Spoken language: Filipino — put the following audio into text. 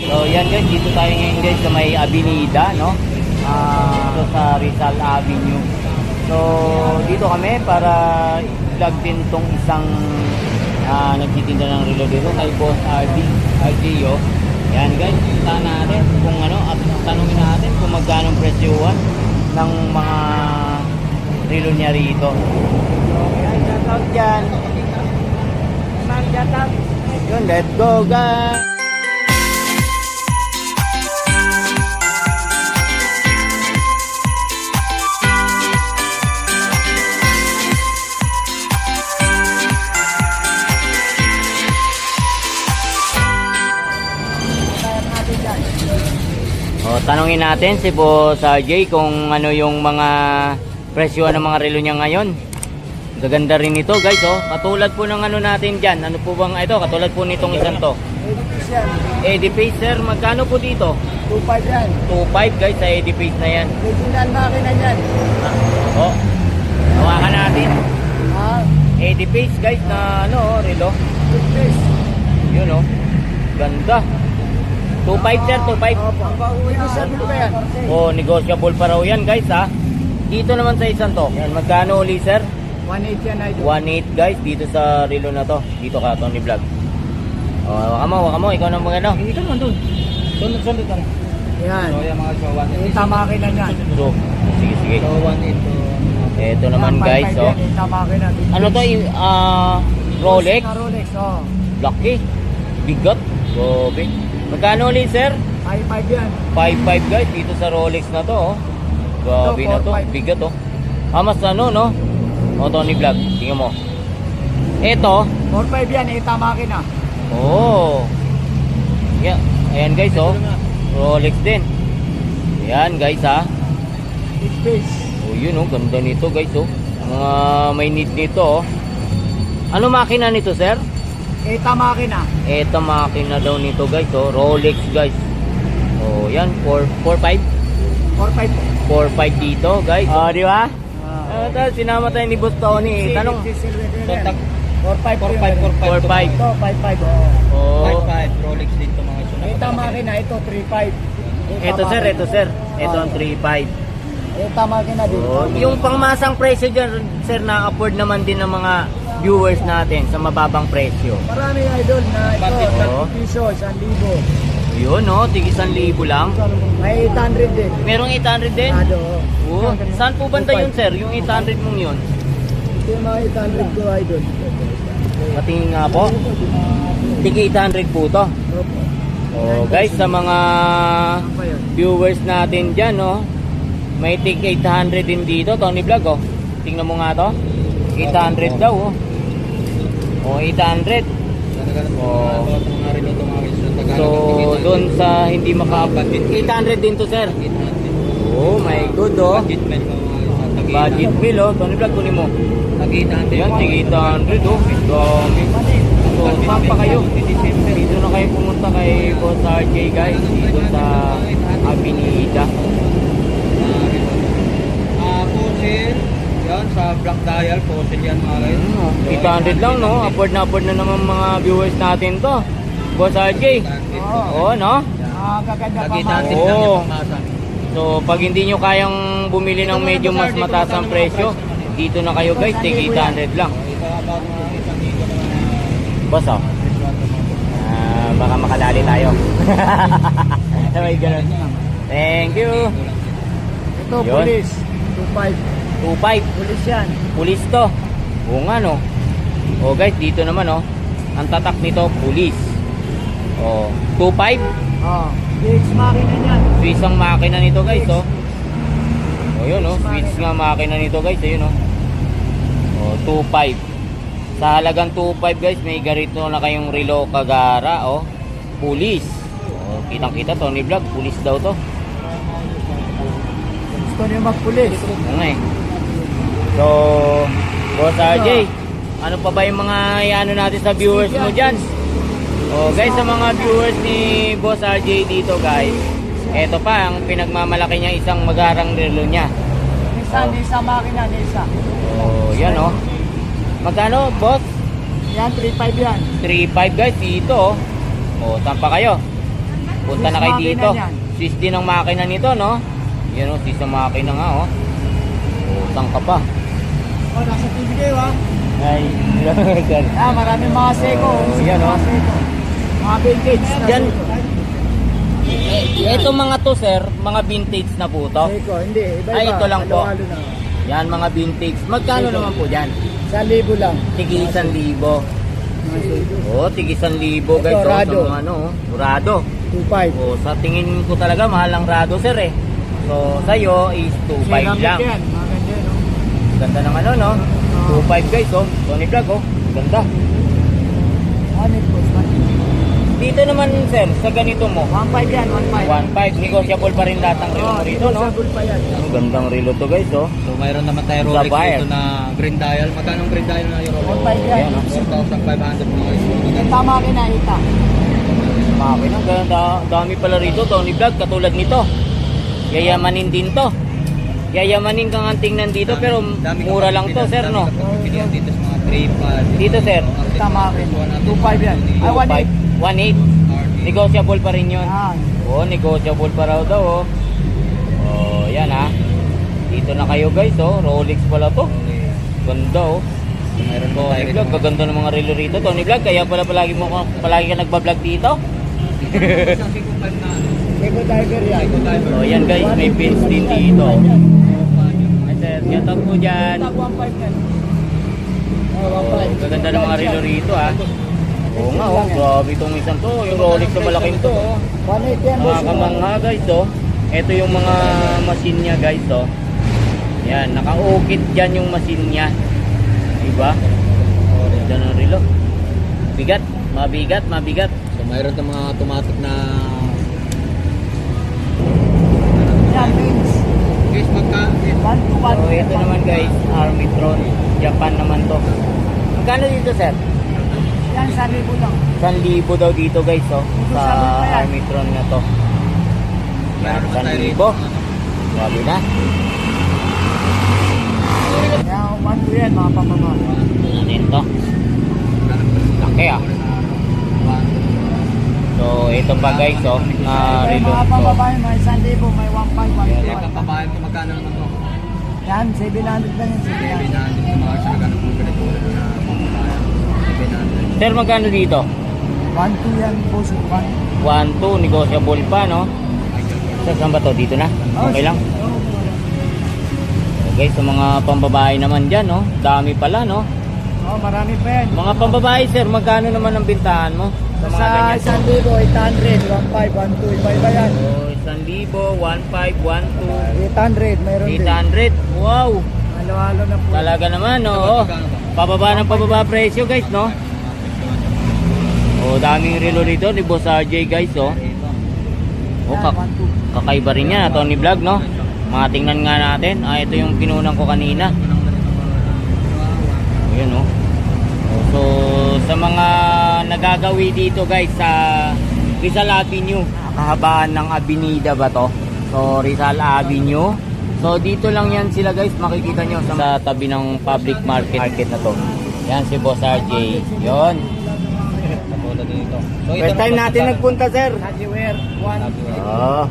So yan guys, dito tayo ngayon guys sa may Avenida, no? Dito sa Rizal Avenue. So dito kami para i-vlog din tong isang nagtitinda ng relo dito kay Boss RGO. Yan guys, punta natin kung ano at tanungin natin kung magkano ang presyuhan ng mga relo niya rito. So yan, shoutout dyan. Shoutout. Yun, let's go guys! O, tanungin natin si Boss RJ kung ano yung mga presyo ng mga relo niya ngayon. Gaganda rin ito guys, oh. Katulad po ng ano natin dyan. Ano po bang ito? Katulad po nitong isang to. Edipace sir, magkano po dito? 2.5 yan. 2.5 guys sa Edipace na yan. Original makina yan. Oh, hawakan natin. Ah, Edipace guys na ano, relo. toothpaste. Yun oh, ganda. 2.5 sir, 2.5. Negotiable pa yan. Oh, negotiable pa raw yan guys ha. Dito naman sa isang to. Yan, magkano uli sir? 1.8 yan idol. 1.8 guys dito sa relo na to. Dito ka Tony Vlog. Oh, waka mo, ikaw na magano. Dito naman dun. Sunod ka na. Yan. So yung mga show 1.8. Ita makina yan. So, sige. So 1.8 to Ito naman guys, oh. Ita makina. Ano to? Rolex? Rolex, oh. Lucky. Bigat. Gobe. Magkano ulit sir? 5.5 yan. 5.5 guys dito sa Rolex na to, oh. Grabe na to. 4.5. Bigat, oh. Mas ano, no? O, Tony Vlog. Tingnan mo. Ito. 4.5 yan. Ita makina. Oh. Yeah. Ayan guys, oh. Rolex din. Ayan guys, ha. Toothpaste. Oh, yun, oh. Ganda nito guys, oh. Mga may need nito, oh. Ano makina nito, sir? Ita makina. Ito makina daw nito guys, oh. Rolex guys. Oh, yan. 4.5. 4.5. 4.5 dito guys. Oh, di ba? Ah. Sinama tayo ni Boss Tony. Tanong. 4.5. 4.5. 4.5. Ito, 5.5. Oh. Oh. 5.5 Rolex dito mga show. Ita makina. Ito, 3.5. Ito sir. Ito ang 3.5. Ita makina din. Oh, yung pangmasang presyo dyan, sir, na-afford naman din ng mga viewers natin sa mababang presyo. Marami idol na ito. Oo. 30 piso, 1,000. Yun, no? Tig 1,000 lang. May 800 din. Merong 800 din? Ado. Oh. Saan po banda yun, sir? Yung 800 mong yun? Ito yung mga 800 ko idol. Patingin nga po. Tig 800 po to. Opo. Oh, guys, sa mga Ano pa yun? viewers natin dyan, no? May tig 800 din dito, Tony Vlog, oh. Tingnan mo nga to. 800 daw, oh. Oh, 800. Oh. Mga rin ito mga show. So, doon sa hindi makaabot. 800 din to, sir. Oh, my good, oh. Budget meal mga Budget meal, oh. Tony Vlog, kunin mo. Tag-800. Yan, tig 800, oh. Dami. So, saan pa kayo? Dito na kayo pumunta kay Boss RJ, guys. Dito sa Avenida. Fossil. Yan, sa Black Dial. Fossil yan mga guys. 800 lang, no? Afford na naman mga viewers natin to. Boss RJ. Oo, no? Gaganda pa Tag-800 mga. lang Oo. yung pangmasa. So, pag hindi nyo kayang bumili ng medyo mas mataas ang presyo, dito na kayo guys, tig 800 lang. Boss, oh. Baka makadali tayo. May ganun. Thank you. Ito, Yun. police. 2.5. 2.5. Police yan. Pulis to. Oo nga, no? O guys, dito naman, oh. Ang tatak nito, pulis. O, 2.5. Oh. DX makina yan. Swiss ang makina nito guys, oh. O yun, oh. Swiss nga makina nito guys, ayun, oh. O, 2.5. Sa halagang 2.5 guys, may garito na kayong relo Kagara, oh. Pulis. O, kitang-kita, Tony Vlog, pulis daw to. Gusto niyo mag-police. Ano eh. So, Boss RJ, ano pa ba yung mga ano natin sa viewers mo dyan? O guys, sa mga viewers ni Boss RJ dito guys, eto pa ang pinagmamalaki niya isang magarang relo niya. Nisa makina, Nisa. O yan o. Magkano boss? Yan, 3.5 yan. 3.5 guys dito o. O, saan pa kayo? Punta na Swiss kayo makina dito. yan. Swiss din ang makina nito, no? Yan o, Swiss ang makina nga, oh. Utang ka pa. Oh, nasa TV kayo ha. Ay, sir. Maraming mga Seiko. Oh, yan, mga oh. Seiko. Mga vintage na Yan. Seiko. Ito mga to, sir, mga vintage na po to. Seiko, hindi. Iba-iba. Ay, ito lang po. Halo-halo na. Yan, mga vintage. Magkano Seiko. naman po dyan? 1,000 lang. Tigi 1,000. Mga Seiko. Oh, tigi 1,000 guys. Ito, Oh, Rado. sa mga ano, oh. Rado. 2,500. Oh, sa tingin ko talaga mahal ang Rado, sir eh. So, sa'yo is 2,500 lang. Yan. Mga ganda no? Ganda ng ano, no? 2,500 guys, oh. Tony Vlog, oh. Ganda. Ano ito? Dito naman, sir, sa ganito mo. 1,500 yan. 1,500. 1,500. Negotiable pa rin lahat ng relo mo rito, no? negotiable pa yan. Ang gandang relo to, guys, oh. So mayroon naman tayo Rolex Sapphire. dito na green dial. Magkano ang green dial na yung Rolex? 1,500 yan. Ayan, oh. 4,500 mga guys. Tama kinahita. Makina, ganda. Dami pala rito, Tony Vlog, katulad nito. Yayamanin din to. Yayamanin kang ang tingnan dito, pero mura lang to, sir, no? Pagpipilian dito sa mga 3,500. Dito, sir. Tama kin. 2,500 yan. Ay, 1,800. 1,800. Negotiable pa rin yun. Yan. Oh, negotiable pa raw daw, oh. Oh, yan, ha. Dito na kayo, guys, oh. Rolex pala to. Ganda, oh. So mayroon po tayo Tony rito. Vlog, kaganda ng mga relo rito. Tony Vlog, kaya pala palagi ka nagbablog dito. Seiko Diver yan. So, yan, guys, may pins din dito. Ay, sir, shout out po dyan. 1,500 yan. Oh, gaganda ng mga relo rito, ha. Oo nga, oh. Grabe itong isang to. Yung Rolex na malaking to, oh. 1,800 yan. Mga kamangha, guys, oh. Ito yung mga machine niya, guys, oh. Yan, naka-ukit dyan yung machine niya. Diba? Oh, ganda ng relo. Bigat, mabigat. So mayroon tayong mga automatic na Yan, rings. guys magka 1 to 1. So, ito naman, guys, Armitron. Japan naman to. Magkano dito, sir? Yan, 1,000 lang. 1,000 daw dito, guys, oh. Sa Armitron na to. Yan, mayroon naman tayo 1,000. rito. Grabe na. Yan, 1 to yan, mga pamama. Ano din to? Laki, ah. So, ito pa, guys, oh, na May relo. mga pambabae, may 1,000, may 1,500, Kaya pang babae mo magkano naman to? Yan, 700 lang yan, 700. 700 sa mga sa ganun po ganito na pambabae. 700. Sir, magkano dito? 1 to yan, boss. 1. 1,200, negotiable pa, no? Sir, saan ba to? Dito na? Okay lang? Okay, sa mga pambabae naman dyan, no? Dami pala, no? Oh, marami pa yan. Mga pambabae, sir, magkano naman ang bintahan mo? Sa mga ganyan. Sa 1,000, 800, 1,500, 1,200, iba-iba yan. Oh, 1,000, 1,500, 1,200, 800, mayroon din. 800. Wow! Halo-halo na po. Talaga naman, no? Oh. Pababa ng pababa presyo, guys, no? Oh, daming relo rito ni Boss RJ, guys, oh. Oh, Yan, 1,200. kakaiba rin yan, Tony Vlog, no? Mga tingnan nga natin. Ah, ito yung pinunan ko kanina. Ayan, oh. So, sa mga nagagawi dito, guys, sa Rizal Avenue, kahabaan ng Avenida ba to? So, Rizal Avenue. So, dito lang yan sila, guys. Makikita nyo sa tabi ng public market na to. Yan si Boss RJ. Yun. Katulad dito. So First time natin nagpunta, sir. Hajiware, 1. Oh.